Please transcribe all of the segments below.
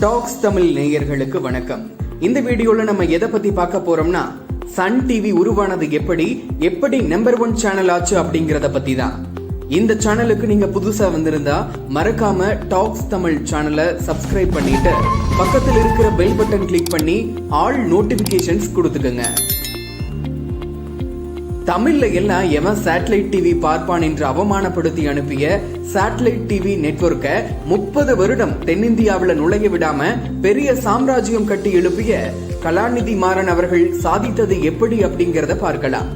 Tax Tamil நேயர்களுக்கு வணக்கம். இந்த வீடியோல நம்ம எதை பத்தி பார்க்க போறோம்னா, சன் டிவி உருவானது எப்படி நம்பர் 1 சேனல் ஆச்சு அப்படிங்கறத பத்தி தான். இந்த சேனலுக்கு நீங்க புதுசா வந்திருந்தா மறக்காம டாக்ஸ் தமிழ் சேனலை சப்ஸ்கிரைப் பண்ணிட்டு பக்கத்தில் இருக்கிற பெல் பட்டன் கிளிக் பண்ணி ஆல் நோட்டிபிகேஷன்ஸ் கொடுத்துக்கோங்க. தமிழ்ல எல்லாம் எவன் சேட்டலைட் டிவி பார்ப்பான் என்று அவமானப்படுத்தி அனுப்பிய சேட்டலைட் டிவி நெட்வொர்க்க 30 வருடம் தென்னிந்தியாவில் நுழைய விடாம பெரிய சாம்ராஜ்யம் கட்டி எழுப்பிய கலாநிதி மாறன் அவர்கள் சாதித்தது எப்படி அப்படிங்கறத பார்க்கலாம்.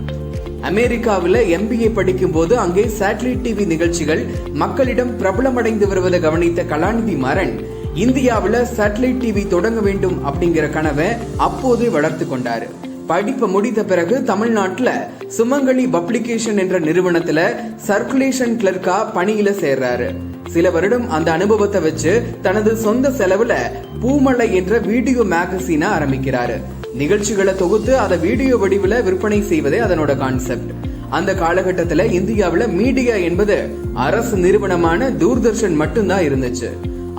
அமெரிக்காவில் MBA படிக்கும் போது அங்கே சேட்டலைட் டிவி நிகழ்ச்சிகள் மக்களிடம் பிரபலமடைந்து வருவதை கவனித்த கலாநிதி மாறன் இந்தியாவில் சேட்டலைட் டிவி தொடங்க வேண்டும் அப்படிங்கிற கனவை அப்போதே வளர்த்து கொண்டாரு. படிப்பு முடித்த பிறகு தமிழ்நாட்டுல சுமங்கலி பப்ளிகேஷன் என்ற நிறுவனத்துல சர்க்குலேஷன் கிளர்க்கா பணியில சேர்றாரு. சில வருடம் அந்த அனுபவத்தை வச்சு தனது சொந்த செலவுல பூமலை என்ற வீடியோ மேகசினை ஆரம்பிக்கிறாரு. நிகழ்ச்சிகளை தொகுத்து அதை வீடியோ வடிவில் விற்பனை செய்வதே அதனோட கான்செப்ட். அந்த காலகட்டத்துல இந்தியாவில் மீடியா என்பது அரசு நிறுவனமான தூர்தர்ஷன் மட்டும்தான் இருந்துச்சு.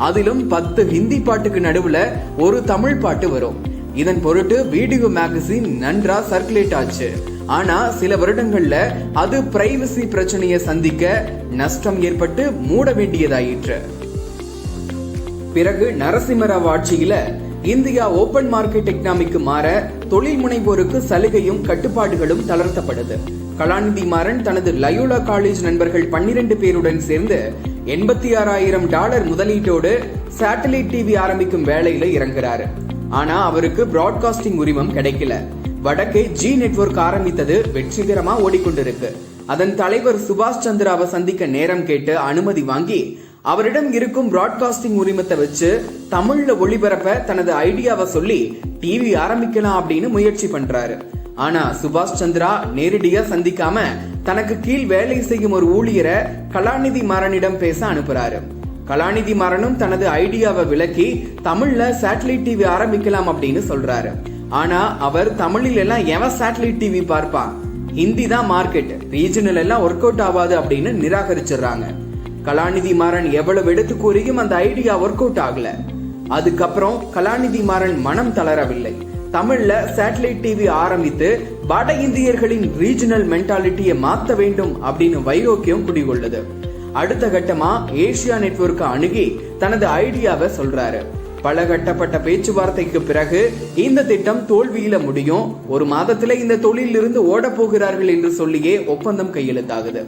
அதிலும் 10 ஹிந்தி பாட்டுக்கு நடுவுல ஒரு தமிழ் பாட்டு வரும். இதன் பொருட்டு வீடியோ மேகசின் நன்றா சர்க்குலேட் ஆச்சு. ஆனா சில வருடங்கள்ல அது பிரைவசி பிரச்சனையை சந்திக்க நஷ்டம் ஏற்பட்டு மூட வேண்டியதாயிற்று. பிறகு நரசிம்மராவ் ஆட்சியில இந்தியா ஓபன் மார்க்கெட் எக்கனாமிக்கு மாற தொழில் முனைவோருக்கு சலுகையும் கட்டுப்பாடுகளும் தளர்த்தப்படுது. கலாநிதி மாறன் தனது லயோலா காலேஜ் நண்பர்கள் 12 பேருடன் சேர்ந்து $86,000 முதலீட்டோடு சேட்டலைட் டிவி ஆரம்பிக்கும் வேலையில இறங்குறாரு. ஆனா அவருக்கு பிராட்காஸ்டிங் உரிமம் கிடைக்கல. வடக்கே ஜி நெட்வொர்க் ஆரம்பித்தது வெற்றிகரமா ஓடிக்கொண்டிருக்கு. அதன் தலைவர் சுபாஷ் சந்திராவை சந்திக்க நேரம் கேட்டு அனுமதி வாங்கி அவரிடம் இருக்கும் பிராட்காஸ்டிங் உரிமத்தை வச்சு தமிழ்ல ஒளிபரப்ப தனது ஐடியாவை சொல்லி டிவி ஆரம்பிக்கலாம் அப்படின்னு முயற்சி பண்றாரு. ஆனா சுபாஷ் சந்திரா நேரடியா சந்திக்காம தனக்கு கீழ் வேலை செய்யும் ஒரு ஊழியரை கலாநிதி மாறனிடம் பேச அனுப்புறாரு. கலாநிதி மாறனும் தனது ஐடியாவை விளக்கி தமிழ்ல சேட்டலைட் டிவி ஆரம்பிக்கலாம் அப்படின்னு சொல்றாரு. ஆனா அவர் தமிழில் எல்லாம் எவன் சேட்டலைட் டிவி பார்ப்பான், ஹிந்தி தான் மார்க்கெட், ரீஜனல் எல்லாம் ஒர்க் அவுட் ஆகாது அப்படின்னு நிராகரிச்சிடுறாங்க. கலாநிதி மாறன் எவ்வளவு எடுத்து கூறியும் அந்த ஐடியா ஒர்க் அவுட் ஆகல. அதுக்கப்புறம் கலாநிதி மாறன் மனம் தளரவில்லை. தமிழ்ல சேட்டலைட் டிவி ஆரம்பித்து வட இந்தியர்களின் ரீஜனல் மென்டாலிட்டியை மாத்த வேண்டும் அப்படின்னு வைரோக்கியம் குடிகொள்ளுது. அடுத்த கட்டமா ஏசியா நெட்வொர்க் அணுகி தனது ஐடியாவை சொல்றாரு. பல கட்டப்பட்ட பேச்சுவார்த்தைக்கு பிறகு இந்த திட்டம் தோல்வியில முடியும். ஒரு மாதத்துல இந்த தொழிலில் இருந்து ஓட போகிறார்கள் என்று சொல்லியே ஒப்பந்தம் கையெழுத்தாகுது.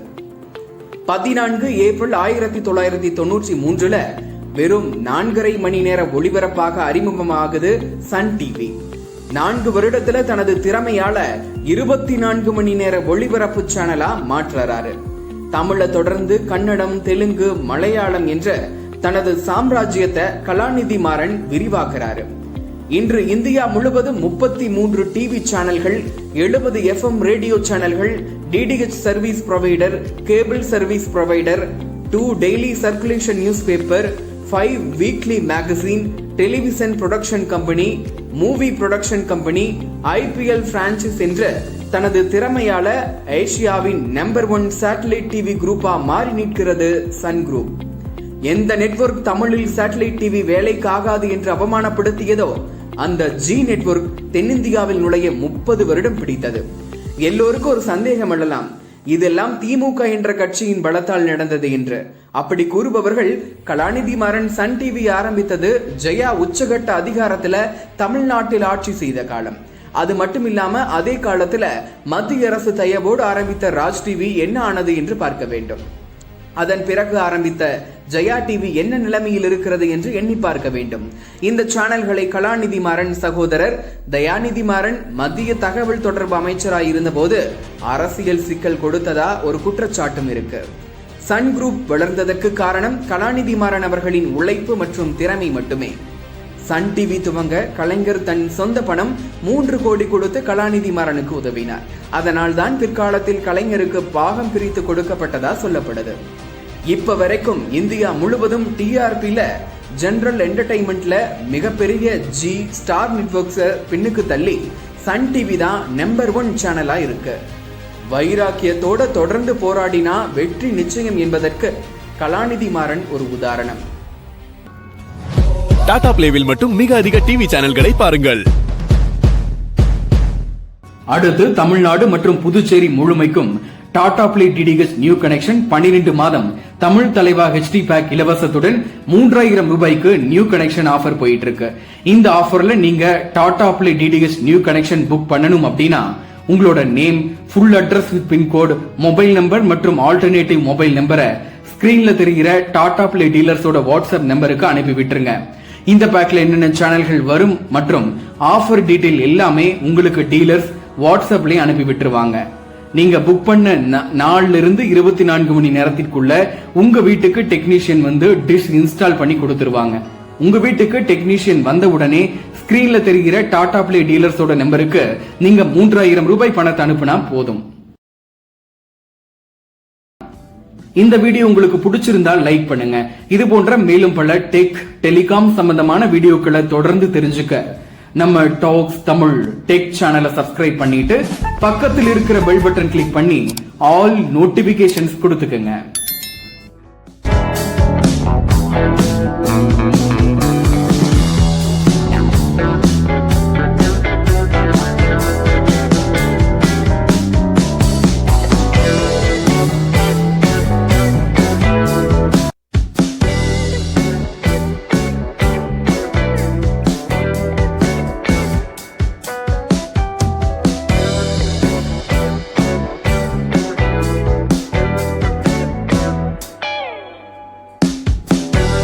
14 ஏப்ரல் 1993 வெறும் 4.5 மணி நேர ஒளிபரப்பாக அறிமுகமாகுது சன் டிவி. 4 வருடத்துல தனது திறமையால 24 மணி நேர ஒளிபரப்பு சேனலா மாற்றுறாரு. தமிழ தொடர்ந்து கன்னடம், தெலுங்கு, மலையாளம் என்ற தனது சாம்ராஜ்யத்தை கலாநிதி மாறன் விரிவாக்குறாரு. இன்று இந்தியா முழுவதும் 33 டிவி சேனல்கள், 70 FM ரேடியோ சேனல்கள், DTH service provider, cable service provider, 2 daily circulation news paper, 5 weekly magazine, television production company, movie production company, IPL franchise என்ற தனது திறமையால ஏசியாவின் நம்பர் 1 சேட்டலைட் டிவி குரூப்பா மாறி நிற்கிறது சன் குரூப். எந்த நெட்வொர்க் தமிழில் சேட்டலைட் டிவி வேலைக்கு ஆகாது என்று அவமானப்படுத்தியதோ அந்த ஜி நெட்வொர்க் தென்னிந்தியாவில் நுழைய 30 வருடம் பிடித்தது. எல்லோருக்கும் ஒரு சந்தேகம் எழலாம், இதெல்லாம் திமுக என்ற கட்சியின் பலத்தால் நடந்தது என்று. அப்படி கூறுபவர்கள் கலாநிதி மாறன் சன் டிவி ஆரம்பித்தது ஜெயா உச்சகட்ட அதிகாரத்துல தமிழ்நாட்டில் ஆட்சி செய்த காலம். அது மட்டும் இல்லாம அதே காலத்துல மத்திய அரசு தயவோடு ஆரம்பித்த ராஜ் டிவி என்ன ஆனது என்று பார்க்க வேண்டும். அதன் பிறகு ஆரம்பித்த ஜெயா டிவி என்ன நிலைமையில் இருக்கிறது என்று எண்ணி பார்க்க வேண்டும். இந்த சேனல்களை கலாநிதி மாறன் சகோதரர் தயாநிதி மாறன் மத்திய தகவல் தொடர்பு அமைச்சராய் இருந்த போது அரசியல் சிக்கல் கொடுத்ததா ஒரு குற்றச்சாட்டும் இருக்கு. சன் குரூப் வளர்ந்ததற்கு காரணம் கலாநிதி மாறன் அவர்களின் உழைப்பு மற்றும் திறமை மட்டுமே. சன் டிவி துவங்க கலைஞர் தன் சொந்த பணம் 3 கோடி கொடுத்து கலாநிதி மாறனுக்கு உதவினார். அதனால் தான் பிற்காலத்தில் கலைஞருக்கு பாகம் பிரித்து கொடுக்கப்பட்டதா சொல்லப்படுது. இப்ப வரைக்கும் இந்தியா முழுவதும் TRPல ஜெனரல் என்டர்டைன்மெண்ட்ல மிகப்பெரிய ஜி ஸ்டார் நெட்வொர்க்ஸ் பின்னுக்கு தள்ளி சன் டிவி தான் நம்பர் 1 சேனலா இருக்கு. வைராக்கியத்தோட தொடர்ந்து போராடினா வெற்றி நிச்சயம் என்பதற்கு கலாநிதி மாறன் ஒரு உதாரணம். டாடா பிளேவில் மட்டும் மிக அதிக டிவி சேனல்களை பாருங்கள். அடுத்து தமிழ்நாடு மற்றும் புதுச்சேரி முழுமைக்கும் Tata Play DTH new connection 12 மாதம் தமிழ் தலைவா HD பேக் இலவசத்துடன் 3000 ரூபாய்க்கு நியூ கனெக்ஷன் ஆஃபர் போயிட்டு இருக்கு. இந்த ஆஃபர்ல நீங்க Tata Play DTH new connection book பண்ணணும் அப்படின்னா உங்களோட name, full address with pincode, mobile number மற்றும் ஆல்டர்னேட்டிவ் மொபைல் நம்பரை ஸ்கிரீன்ல தெரிகிற டாடா பிளே டீலர்ஸோட வாட்ஸ்அப் நம்பருக்கு அனுப்பி விட்டுருங்க. இந்த பேக்ல என்னென்ன சேனல்கள் வரும் மற்றும் ஆஃபர் டீடைல் எல்லாமே உங்களுக்கு டீலர்ஸ் வாட்ஸ்அப்லயே அனுப்பி விட்டுருவாங்க. நீங்க புக் பண்ண நாள்ல இருந்து 24 மணி நேரத்திற்குள்ள உங்க வீட்டுக்கு டெக்னீஷியன் வந்து டிஷ் இன்ஸ்டால் பண்ணி கொடுத்துருவாங்க. உங்க வீட்டுக்கு டெக்னீஷியன் வந்த உடனே ஸ்கிரீன்ல தெரிகிற டாடா பிளே டீலர்ஸோட நம்பருக்கு நீங்க 3000 ரூபாய் பணத்தை அனுப்புனா போதும். இந்த வீடியோ உங்களுக்கு பிடிச்சிருந்தால் லைக் பண்ணுங்க. இது போன்ற மேலும் பல டெக், டெலிகாம் சம்பந்தமான வீடியோக்களை தொடர்ந்து தெரிஞ்சுக்க நம்ம டாக்ஸ் தமிழ் டெக் சேனலை சப்ஸ்கிரைப் பண்ணிட்டு பக்கத்தில் இருக்கிற பெல் பட்டன் கிளிக் பண்ணி ஆல் நோட்டிபிகேஷன்ஸ் கொடுத்துக்கங்க.